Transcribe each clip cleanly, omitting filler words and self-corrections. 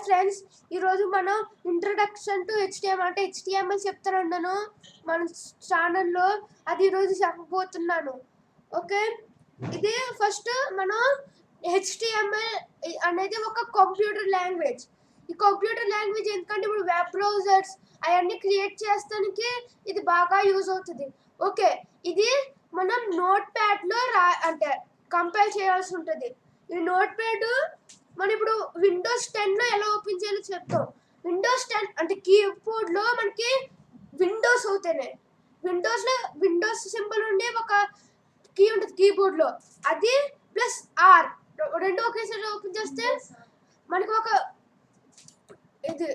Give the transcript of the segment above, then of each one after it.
Friends, ఈరోజు మనం introduction to HTML అంటే హెచ్టిఎంఎల్ చెప్తాను మన ఛానల్లో. అది ఈరోజు చెప్పబోతున్నాను. ఓకే, ఇది ఫస్ట్ మనం హెచ్టిఎంఎల్ అనేది ఒక కంప్యూటర్ లాంగ్వేజ్. ఈ కంప్యూటర్ లాంగ్వేజ్ ఎందుకంటే ఇప్పుడు వెబ్ బ్రౌజర్స్ అవన్నీ క్రియేట్ చేస్తానికి ఇది బాగా యూజ్ అవుతుంది. ఓకే, ఇది మనం నోట్ ప్యాడ్లో అంటే కంపైల్ చేయాల్సి ఉంటుంది. ఈ నోట్ ప్యాడ్ మనం ఇప్పుడు విండోస్ 10లో ఎలా ఓపెన్ చేయాలో చెప్తాం. విండోస్ 10 అంటే కీబోర్డ్లో మనకి విండోస్ అవుతాయి. విండోస్లో విండోస్ సింబల్ ఉండే ఒక కీ ఉంటుంది కీబోర్డ్లో, అది ప్లస్ ఆర్ రెండు ఒకేసారి ఓపెన్ చేస్తే మనకి ఒక ఇది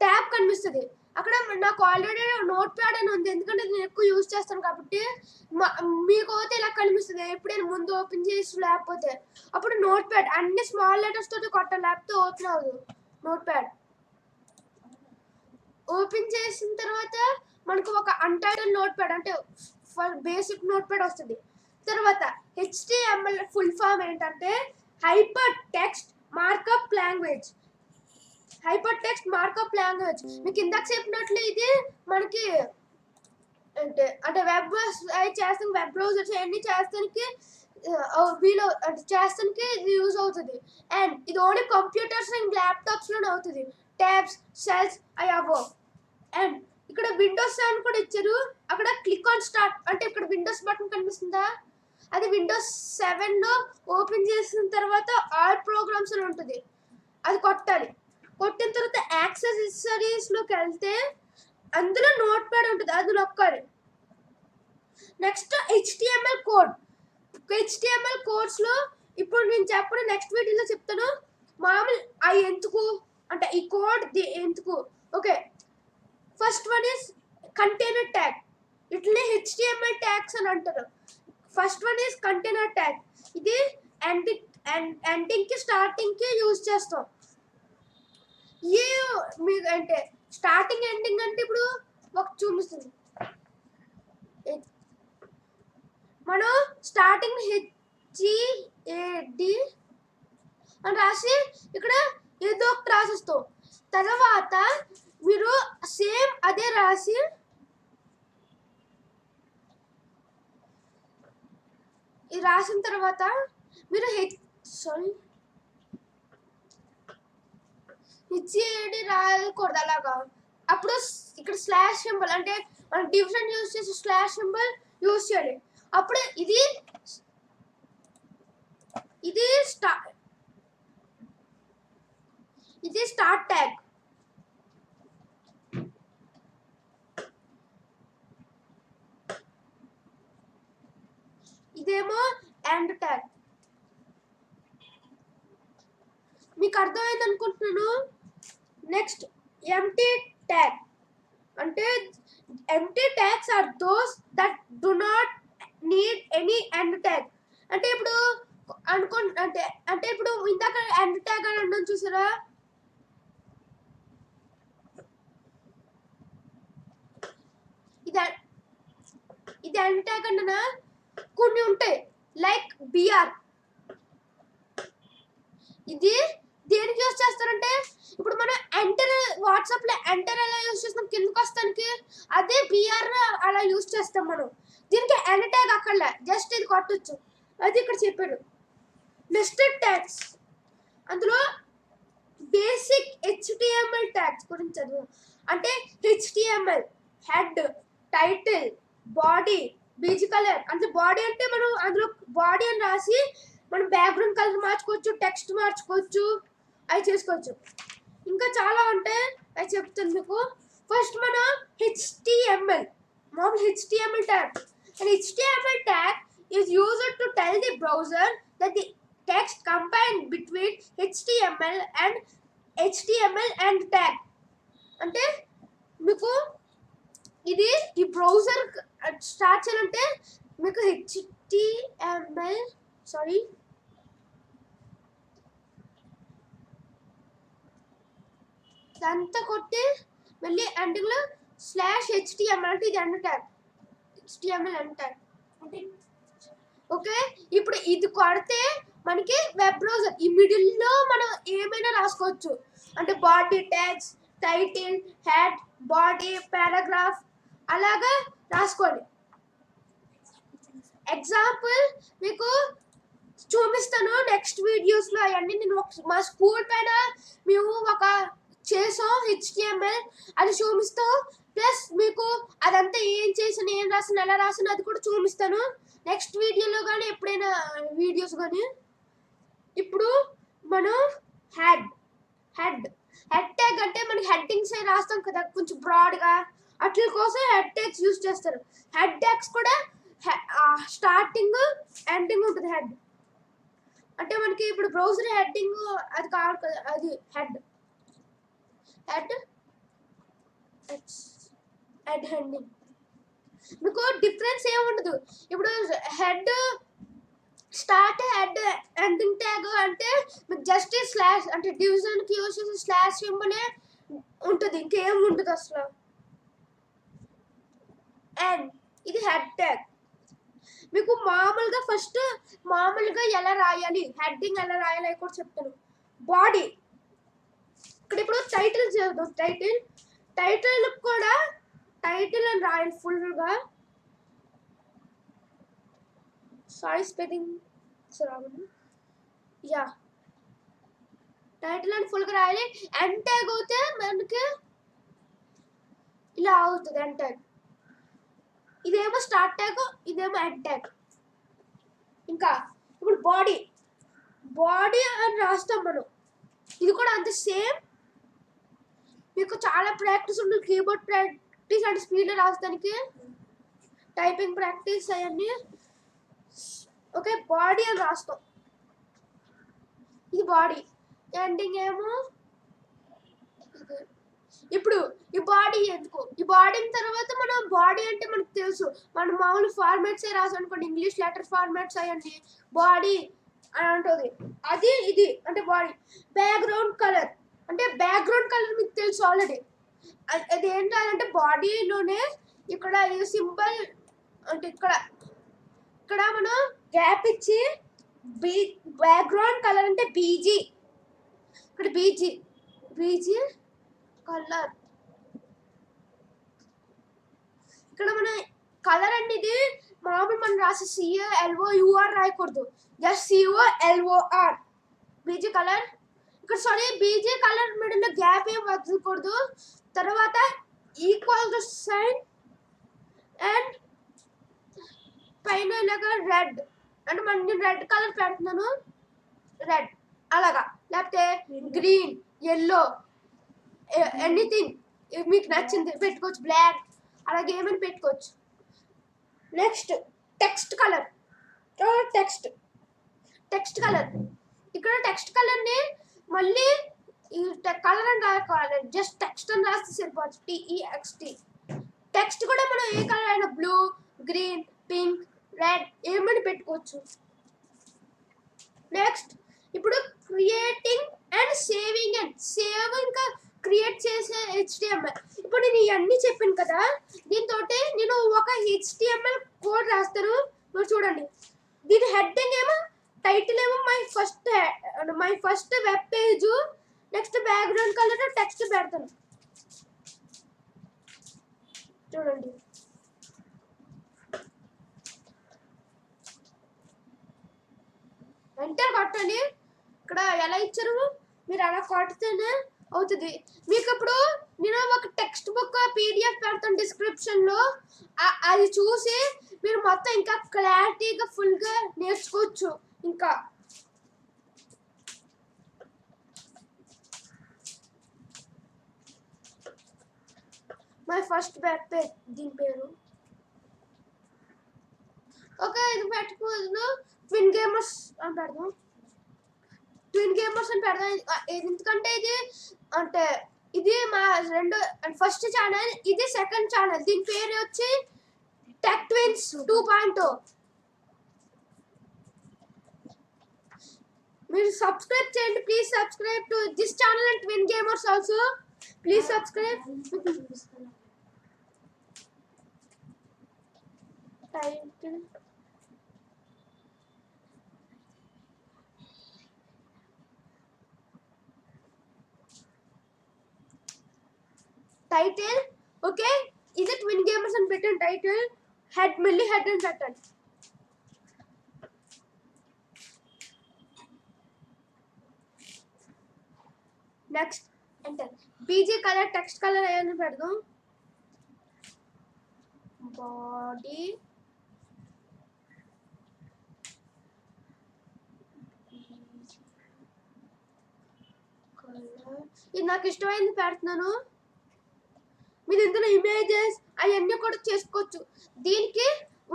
ట్యాబ్ కనిపిస్తుంది. అక్కడ నాకు ఆల్రెడీ నోట్ ప్యాడ్ అని ఉంది, ఎందుకంటే నేను ఎక్కువ యూజ్ చేస్తాను కాబట్టి. మీకు అయితే ఇలా కనిపిస్తుంది ఎప్పుడైనా ముందు ఓపెన్ చేసి, లేకపోతే అప్పుడు నోట్ ప్యాడ్ అన్ని స్మాల్ లెటర్స్ తోటి కొట్టాలి, లేకపోతే ఓపెన్ అవ్వదు. నోట్ ప్యాడ్ ఓపెన్ చేసిన తర్వాత మనకు ఒక అన్టైటిల్ నోట్ ప్యాడ్ అంటే బేసిక్ నోట్ ప్యాడ్ వస్తుంది. తర్వాత హెచ్టిఎంఎల్ ఫుల్ ఫామ్ ఏంటంటే hyper text markup language. Hyper text markup language మీకు ఇందాక చెప్పినట్లు ఇది మనకి అంటే వెబ్ చేస్తాం, వెబ్ బ్రౌజర్స్ అన్ని చేస్తానికి వీలు అంటే చేస్తానికి ఇది యూజ్ అవుతుంది. అండ్ ఇది ఓన్లీ కంప్యూటర్స్ అండ్ ల్యాప్టాప్స్లోనే అవుతుంది. ట్యాబ్స్, సెల్స్ అవి అవ్వవు. అండ్ ఇక్కడ విండోస్ 7 కూడా ఇచ్చారు. అక్కడ క్లిక్ ఆన్ స్టార్ట్ అంటే ఇక్కడ విండోస్ బటన్ కనిపిస్తుందా, అది విండోస్ 7లో ఓపెన్ చేసిన తర్వాత ఆల్ ప్రోగ్రామ్స్ అని ఉంటుంది, అది కొట్టాలి. కొట్టిన తర్వాత యాక్సెసరీస్లోకి వెళ్తే అందులో నోట్ ప్యాడ్ ఉంటుంది, అది నొక్కాలి. Next HTML code. హెచ్టిఎంఎల్ కోడ్స్లో ఇప్పుడు నేను చెప్పడం నెక్స్ట్ వీడియోలో చెప్తాను. మామూలు అవి ఎందుకు అంటే ఈ కోడ్ ఎందుకు. Okay, first one is container tag. ఇట్లనే హెచ్టిఎంఎల్ ట్యాగ్స్ అని అంటారు. First one is container tag. ఇది ఎండింగ్కి స్టార్టింగ్కి యూజ్ చేస్తాం. ఏ మీకు అంటే స్టార్టింగ్ ఎండింగ్ అంటే ఇప్పుడు ఒక చూపిస్తుంది. మనం స్టార్టింగ్ హెచ్జిఏడి అని రాసి ఇక్కడ ఏదో ఒకటి రాసిస్తాం. తర్వాత మీరు సేమ్ అదే రాసి రాసిన తర్వాత మీరు హెచ్జిఏడి రాయకూడదు అలాగా. అప్పుడు ఇక్కడ స్లాష్ సింబల్ అంటే మనం డివిజన్ యూజ్ చేసి స్లాష్ సింబల్ యూజ్ చేయాలి. అప్పుడు ఇది స్టార్ట్ ట్యాగ్. ఇదేమో ఎండ్ ట్యాగ్. మీకు అర్థమైంది అనుకుంటున్నాను. నెక్స్ట్ ఎంటీ ట్యాగ్ అంటే empty tags are those that do not need any end tag. అంటే ఇప్పుడు అంటే ఇప్పుడు ఇందాక ఎండ్ ట్యాగ్ అని అన్నాను చూసారా, ఇది ఎండ్ ట్యాగ్ అన్నా. కొన్ని ఉంటాయి లైక్ బిఆర్. ఇది దేనికి యూజ్ చేస్తారంటే ఇప్పుడు మనం ఎంటర్ వాట్సాప్లో ఎంటర్ ఎలా యూజ్ చేస్తాం కిందకి వస్తానికి, అదే బిఆర్ అలా యూజ్ చేస్తాం మనం. దీనికి ఎండ్ ట్యాగ్ అక్కర్లే, జస్ట్ ఇది కొట్టచ్చు, అది ఇక్కడ చెప్పాడు. నెస్టెడ్ ట్యాగ్స్, అందులో బేసిక్ హెచ్టిఎంఎల్ ట్యాగ్స్ గురించి చదువు. అంటే HTML head, title, body, beige colour. అంటే బాడీ అంటే మనం అందులో బాడీ అని రాసి మనం బ్యాక్గ్రౌండ్ కలర్ మార్చుకోవచ్చు, టెక్స్ట్ మార్చుకోవచ్చు, అవి చేసుకోవచ్చు. ఇంకా చాలా ఉంటాయి, అవి చెప్తాను మీకు. ఫస్ట్ మనం హెచ్టిఎంఎల్, మామూలు HTML tag. An HTML tag is used to tell the browser that the text combined between HTML and tag. అంటే మీకు ఇది ఈ బ్రౌజర్ స్టార్ట్ చేయాలంటే మీకు హెచ్టిఎంఎల్ ఇదంతా కొట్టి మళ్ళీ ఎండింగ్లో స్లాష్ హెచ్టిఎంఎల్ అంటే ఇది ఎండ్ ట్యాగ్. HTML అంటారు. ఓకే, ఇప్పుడు ఇది కొడితే మనకి వెబ్ బ్రౌజర్ ఈ మిడిల్లో మనం ఏమైనా రాసుకోవచ్చు. అంటే body tags, title, head, body, paragraph అలాగా రాసుకోండి. ఎగ్జాంపుల్ మీకు చూపిస్తాను నెక్స్ట్ వీడియోస్లో. అవన్నీ నేను మా స్కూల్ పైన మేము ఒక చేసాం HTML అది చూపిస్తాం. ప్లస్ మీకు అదంతా ఏం చేసాను, ఏం రాసాను, ఎలా రాసాను అది కూడా చూపిస్తాను నెక్స్ట్ వీడియోలో కానీ ఎప్పుడైనా వీడియోస్ కానీ. ఇప్పుడు మనం హెడ్ ట్యాగ్ అంటే మనకి హెడ్డింగ్స్ రాస్తాం కదా కొంచెం బ్రాడ్గా, అట్ల కోసం హెడ్ ట్యాగ్స్ యూజ్ చేస్తారు. హెడ్ ట్యాగ్స్ కూడా స్టార్టింగ్ ఎండింగ్ ఉంటుంది. హెడ్ అంటే మనకి ఇప్పుడు బ్రౌజర్ హెడ్డింగ్ అది కావాలి కదా, అది హెడ్ హెడ్డింగ్. మీకు డిఫరెన్స్ ఏముండదు. ఇప్పుడు head start head ending tag అంటే మీకు జస్ట్ స్లాష్ అంటే డివిజన్కి యూజ్ చేసే స్లాష్ సింబలే ఉంటుంది, ఇంకేం ఉండదు అసలు. అండ్ ఇది హెడ్ ట్యాగ్. మీకు మామూలుగా ఎలా రాయాలి, హెడ్డింగ్ ఎలా రాయాలి కూడా చెప్తాను. బాడీ ఇక్కడ ఇప్పుడు టైటిల్ చేద్దాం. టైటిల్ కూడా టైటిల్ అని రాయాలి ఫుల్గా. సారీ స్పెల్లింగ్ యా టైటిల్ అని ఫుల్గా రాయాలి. ఎండ్ ట్యాగ్ అవుతే మనకి ఇలా అవుతుంది. ఎండ్ ట్యాగ్ ఇదేమో స్టార్ట్ ట్యాగ్, ఇదేమో ఎండ్ ట్యాగ్. ఇంకా ఇప్పుడు బాడీ అని రాస్తాం మనం. ఇది కూడా అంతే సేమ్. మీకు చాలా ప్రాక్టీస్ ఉంటుంది, కీబోర్డ్ ప్రాక్టీస్ అంటే స్పీడ్లో రాస్తానికి, టైపింగ్ ప్రాక్టీస్ అవన్నీ. ఓకే బాడీ అని రాస్తాం. ఇది బాడీ. ఎండింగ్ ఏమో ఇప్పుడు ఈ బాడీ ఎందుకు, ఈ బాడీ తర్వాత మనం బాడీ అంటే మనకు తెలుసు, మనం మామూలు ఫార్మాట్స్ రాసాం అనుకోండి, ఇంగ్లీష్ లెటర్ ఫార్మాట్స్ అవన్నీ బాడీ అని ఉంటుంది. అది ఇది అంటే బాడీ. బ్యాక్గ్రౌండ్ కలర్ అంటే బ్యాక్గ్రౌండ్ కలర్ మీకు తెలుసు ఆల్రెడీ. అది ఏంటంటే బాడీలోనే ఇక్కడ ఈ సింబల్ అంటే ఇక్కడ మనం గ్యాప్ ఇచ్చి బ్యాక్గ్రౌండ్ కలర్ అంటే బీజీ. ఇక్కడ బీజీ కలర్. ఇక్కడ మన కలర్ అనేది మామూలు మనం రాసి COLOUR రాయకూడదు, జస్ట్ COLOR బీజీ కలర్. ఇక్కడ sorry BG colour middle gap ఏం వదలకూడదు. తర్వాత ఈక్వల్ టు సైన్ అండ్ పైన ఇలాగా రెడ్ అంటే నేను రెడ్ కలర్ పెడుతున్నాను, రెడ్ అలాగా, లేకపోతే గ్రీన్, ఎల్లో, ఎనీథింగ్ మీకు నచ్చింది పెట్టుకోవచ్చు, బ్లాక్ అలాగే ఏమైనా పెట్టుకోవచ్చు. Next text colour. ఇక్కడ టెక్స్ట్ కలర్ని మళ్ళీ ఈ కలర్ అని రాసుకోవాలి, జస్ట్ టెక్స్ట్ అని రాస్తే సరిపోవచ్చు, TEXT. టెక్స్ట్ కూడా మనం ఏ కలర్ అయినా బ్లూ, గ్రీన్, పింక్, రెడ్ ఏమైనా పెట్టుకోవచ్చు. నెక్స్ట్ ఇప్పుడు క్రియేటింగ్ అండ్ సేవింగ్ ఇంకా క్రియేట్ చేసే HTML. ఇప్పుడు నేను ఇవన్నీ చెప్పాను కదా, దీంతో నేను ఒక HTML కోడ్ రాస్తాను. మీరు చూడండి, దీని హెడ్డింగ్ ఏమో టైటిల్ ఏమో my first web page, next background colour text పెడతాను. చూడండి ఎంటర్ కొట్టాలి. ఇక్కడ ఎలా ఇచ్చారు మీరు అలా కొడితేనే అవుతుంది. మీకు ఇప్పుడు నేను ఒక టెక్స్ట్ బుక్ PDF పెడతాను డిస్క్రిప్షన్లో, అది చూసి మీరు మొత్తం ఇంకా క్లారిటీగా ఫుల్గా నేర్చుకోవచ్చు. ఇంకా మై ఫస్ట్ వెబ్ పేజ్ దీని పేరు. ఓకే ఇది పెట్టుకోవద్దు, ట్విన్ గేమర్స్ అని పెడదాం. ఎందుకంటే ఇది అంటే ఇది మా ఫస్ట్ ఛానల్, ఇది సెకండ్ ఛానల్. దీని పేరు వచ్చి టెక్ ట్విన్స్ 2.0. మీరు సబ్స్క్రైబ్ చేయండి, please subscribe to this channel and twin gamers also. Please subscribe. Title title okay ఇది ట్విన్ గేమర్స్ అని పెట్టిన టైటిల్ హెడ్ మళ్ళీ హెడ్ అని పెట్టాలి. Next enter BG colour text colour ఏమైనా పెడదాం. బాడీ ఇది నాకు ఇష్టమైంది పెడుతున్నాను. మీరు ఇందులో ఇమేజెస్ అవన్నీ కూడా చేసుకోవచ్చు. దీనికి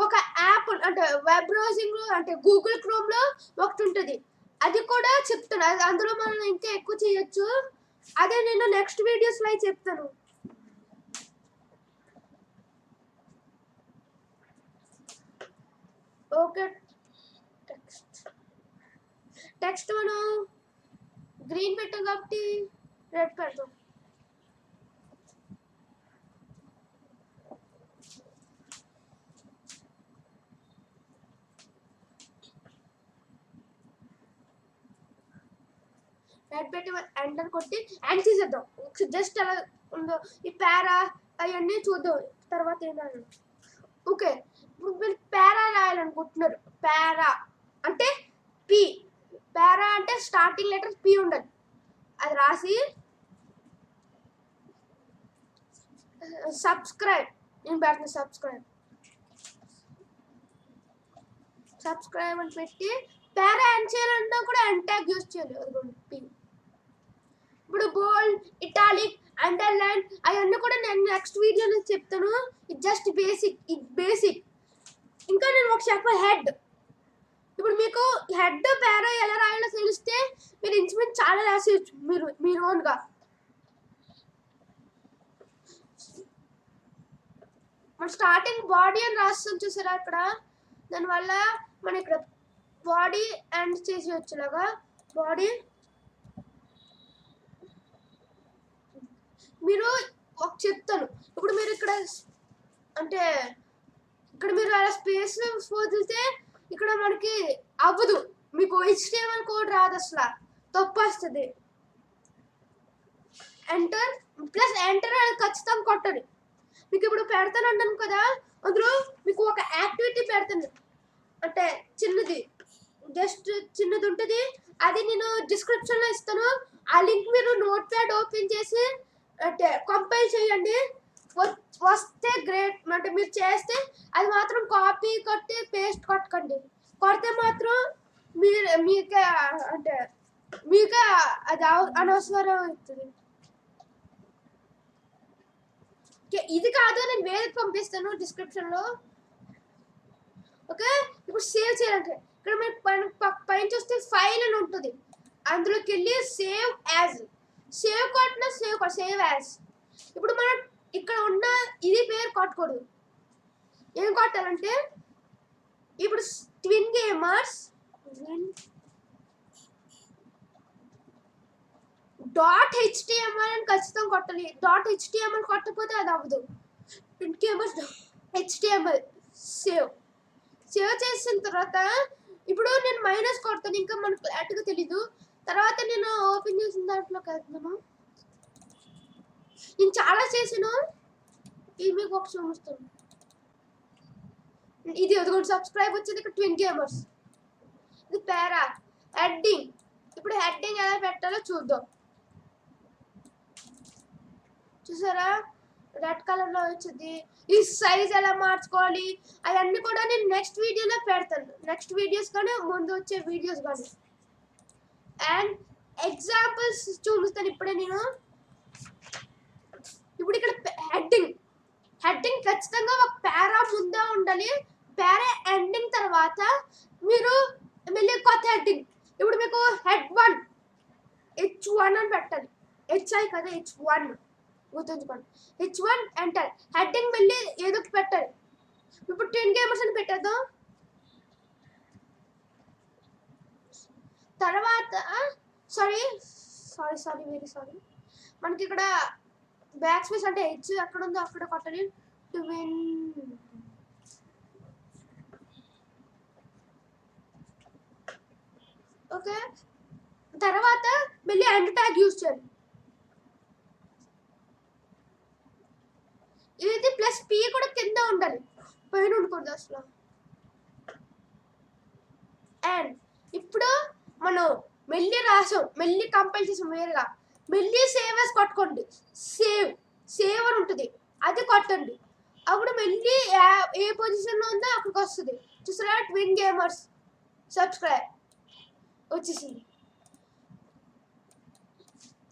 ఒక యాప్ అంటే వెబ్ బ్రౌజింగ్ అంటే గూగుల్ క్రోమ్ లో ఒకటి ఉంటుంది, అది కూడా చెప్తాను. అది అందులో మనం ఇంకా ఎక్కువ చేయొచ్చు. అదే నేను నెక్స్ట్ వీడియోస్ లో చెప్తాను. ఓకే టెక్స్ట్ మనం గ్రీన్ పెట్టాం కాబట్టి రెడ్ పెడతాం. రెడ్ పెట్టి ఎంటర్ కొట్టి ఎండ్ చేసేద్దాం. జస్ట్ అలా ఉందో ఈ పారా అవన్నీ చూద్దాం తర్వాత ఏంటంటే. ఓకే ఇప్పుడు మీరు పారా రాయాలనుకుంటున్నారు. పారా అంటే పి, పారా అంటే స్టార్టింగ్ లెటర్ పి ఉండాలి. అది రాసి సబ్స్క్రైబ్ నేను పెడుతున్నా. సబ్స్క్రైబ్ అని పెట్టి పారా ఎండ్ చేయాలంటే కూడా ఎండ్ ట్యాగ్ యూజ్ చేయాలి. అదిగోండి పి. ఇప్పుడు బోల్డ్ ఇటాలిక్ అండర్లైన్ అవన్నీ కూడా నేను నెక్స్ట్ వీడియోలో చెప్తాను. ఇది జస్ట్ బేసిక్. ఇంకా నేను ఒక చెప్పాలి హెడ్. ఇప్పుడు మీకు హెడ్ పారా ఎలా రాయాలో తెలిస్తే మీరు ఇంచుమించు చాలా రాసేయచ్చు మీరు ఓన్గా. మన స్టార్టింగ్ బాడీ అని రాస్తాం చూసారా అక్కడ, దానివల్ల మనం ఇక్కడ బాడీ ఎండ్ చేసేయచ్చులాగా. బాడీ మీరు ఒక చెప్తాను. ఇప్పుడు మీరు ఇక్కడ అంటే ఇక్కడ మీరు అలా స్పేస్ వదిలితే ఇక్కడ మనకి అవ్వదు, మీకు HTML కోడ్ రాదు, అసలు తప్పు వస్తుంది. ఎంటర్ ప్లస్ ఎంటర్ అని ఖచ్చితంగా కొట్టాలి. మీకు ఇప్పుడు పెడతాను అంటాను కదా, అందులో మీకు ఒక యాక్టివిటీ పెడతాను అంటే చిన్నది, జస్ట్ చిన్నది ఉంటుంది. అది నేను డిస్క్రిప్షన్లో ఇస్తాను. ఆ లింక్ మీరు నోట్ ప్యాడ్ ఓపెన్ చేసి అంటే కంపైల్ చేయండి. వస్తే గ్రేట్. అంటే మీరు చేస్తే అది మాత్రం కాపీ కొట్టి పేస్ట్ కొట్టకండి. కొడితే మాత్రం మీకే అంటే మీకే అది అనవసరం అవుతుంది. ఇది కాదు, నేను వేరే పంపిస్తాను డిస్క్రిప్షన్లో. ఓకే ఇప్పుడు సేవ్ చేయాలంటే ఇక్కడ మీరు పైన చూస్తే ఫైల్ అని ఉంటుంది, అందులోకి వెళ్ళి సేవ్ యాజ్ కొట్టిన సేవ్ యాజ్. ఇప్పుడు మనం ఇక్కడ ఉన్న ఇది పేరు కొట్టకూడదు. ఏం కొట్టాలంటే ఇప్పుడు ట్విన్ గేమర్స్ .html అని ఖచ్చితంగా కొట్టాలి. .html కొట్టకపోతే అది అవ్వదు. ట్విన్ గేమర్స్ .html సేవ్ చేసిన తర్వాత ఇప్పుడు నేను మైనస్ కొడతాను, ఇంకా మనకు క్లారిటీగా తెలీదు. తర్వాత నేను ఓపెన్ చేసిన దాంట్లోకి వెళ్తున్నాను. నేను చాలా చేసాను, ఇది మీకు ఒక చూపిస్తాను. ఇది అదిగోండి సబ్స్క్రైబ్ వచ్చేది. ఇక్కడ ట్విన్ గేమర్స్, ఇది పారా హెడ్డింగ్. ఇప్పుడు హెడ్డింగ్ ఎలా పెట్టాలో చూద్దాం. చూసారా రెడ్ కలర్ లో వచ్చింది. ఈ సైజ్ ఎలా మార్చుకోవాలి అవన్నీ కూడా నేను నెక్స్ట్ వీడియోలో పెడతాను. నెక్స్ట్ వీడియోస్ కానీ ముందు వచ్చే వీడియోస్ కానీ అండ్ ఎగ్జాంపుల్స్ చూపిస్తాను ఇప్పుడే నేను. ఇప్పుడు ఇక్కడ హెడ్డింగ్ ఖచ్చితంగా ఒక పారా ముందే ఉండాలి. పారా ఎండింగ్ తర్వాత మీరు మళ్ళీ కొత్త హెడ్డింగ్. ఇప్పుడు మీకు హెడ్1 H1 అని పెట్టాలి. HI కదా H1 గుర్తుంచుకోండి. H1 enter. హెడ్డింగ్ మళ్ళీ ఏదో పెట్టాలి. ఇప్పుడు ట్విన్ గేమర్స్ అని పెట్టేద్దాం. తర్వాత సారీ వెరీ సారీ, మనకి ఇక్కడ బ్యాక్ స్పేస్ అంటే హెచ్ ఎక్కడ ఉందో అక్కడ కొట్టాలి. ట్విన్ ఓకే తర్వాత మళ్ళీ ఎండ్ ట్యాగ్ యూజ్ చేయాలి. పీ కూడా కింద ఉండాలి, పైన ఉండకూడదు అసలు. అండ్ ఇప్పుడు మనం మెల్లి రాసాం, మెల్లి కంపైల్ చేసాం వేరుగా, మెల్లి సేవ్ as కొట్టుకోండి. సేవ్ అని ఉంటుంది, అది కొట్టండి. అప్పుడు మెల్లి ఏ పొజిషన్లో ఉందో అక్కడికి వస్తుంది. చూసారా, ట్విన్ గేమర్స్ సబ్స్క్రైబ్ వచ్చేసింది.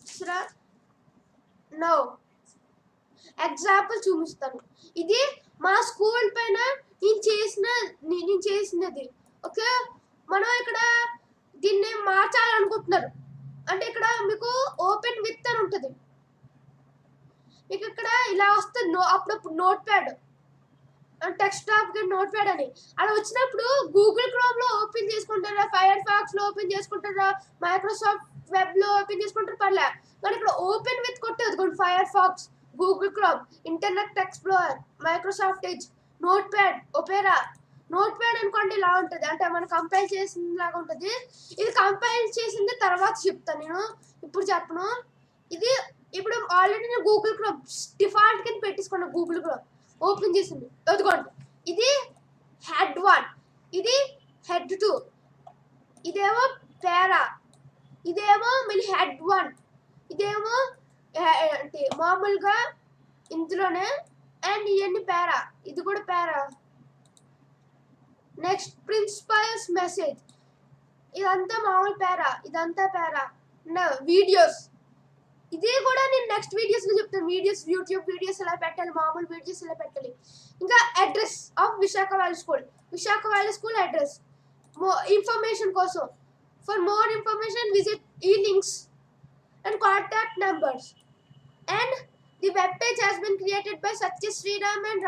చూసారా, నో ఎగ్జాంపుల్ చూపిస్తాను. ఇది మా స్కూల్ పైన నేను చేసినది. ఓకే, మనం ఇక్కడ దీన్ని మార్చాలనుకుంటున్నారు అంటే ఇక్కడ మీకు ఓపెన్ విత్ అని ఉంటుంది. మీకు ఇక్కడ ఇలా వస్తుంది అప్పుడప్పుడు Notepad, text top Notepad అని. అలా వచ్చినప్పుడు గూగుల్ క్రోమ్ లో ఓపెన్ చేసుకుంటారా, ఫైర్ ఫాక్స్ లో ఓపెన్ చేసుకుంటారా, మైక్రోసాఫ్ట్ వెబ్ లో ఓపెన్ చేసుకుంటారు పర్లే. కానీ ఇక్కడ ఓపెన్ విత్ కొట్టేది, Firefox, Google Chrome, Internet Explorer, Microsoft Edge, Notepad, Opera. Notepad అనుకోండి ఇలా ఉంటుంది, అంటే మనం కంపైల్ చేసిన లాగా ఉంటుంది. ఇది కంపైల్ చేసింది తర్వాత చెప్తాను నేను, ఇప్పుడు చెప్పను. ఇది ఇప్పుడు ఆల్రెడీ నేను గూగుల్ క్రోమ్ డిఫాల్ట్ కింద పెట్టేసుకున్నాను. గూగుల్ క్రోమ్ ఓపెన్ చేసింది, అదిగోండి. ఇది హెడ్ 1, ఇది హెడ్ 2, ఇదేమో పేరా, ఇదేమో మళ్ళీ హెడ్ 1, ఇదేమో అంటే మామూలుగా ఇందులోనే. అండ్ ఇవన్నీ పేరా, ఇది కూడా పేరా. నెక్స్ట్ ప్రిన్సిపల్స్ మెసేజ్, ఇదంతా మామూలు పేరా, ఇదంతా పేరా. వీడియోస్, ఇది కూడా నేను నెక్స్ట్ వీడియోస్లో చెప్తాను. వీడియోస్, యూట్యూబ్ వీడియోస్ ఎలా పెట్టాలి, మామూలు వీడియోస్ ఎలా పెట్టాలి. ఇంకా address of Visakha valley school address information కోసం. ఫర్ మోర్ ఇన్ఫర్మేషన్ విజిట్ ఈ links and contact numbers. And the web page has been created by Satya Sriram and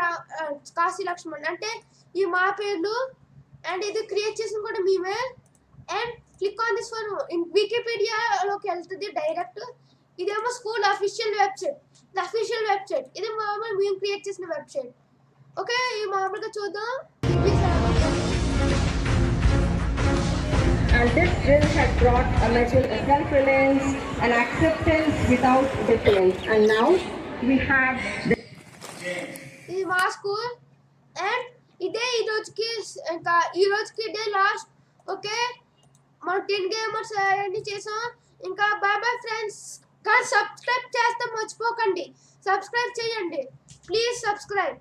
Kasi Lakshman. అంటే ఈ మా పేర్లు, అండ్ ఇది క్రియేట్ చేసిన కూడా మేమే. And click on this for వికీపీడియాలోకి వెళ్తుంది డైరెక్ట్. ఇదేమో స్కూల్ అఫీషియల్ వెబ్సైట్, ఇది మామూలు మేము క్రియేట్ చేసిన వెబ్సైట్. ఓకే, ఈ మామూలుగా చూద్దాం. And this drill has brought a message of self-reliance and acceptance without difference. And now we have ఇది మా స్కూల్. అండ్ ఇదే ఈరోజుకి ఇదే లాస్ట్. ఓకే, మనం 10 గేమర్స్ అన్నీ చేసాం. ఇంకా బాయ్ బాయ్ ఫ్రెండ్స్. కానీ సబ్స్క్రైబ్ చేస్తే మర్చిపోకండి, సబ్స్క్రైబ్ చేయండి ప్లీజ్, సబ్స్క్రైబ్.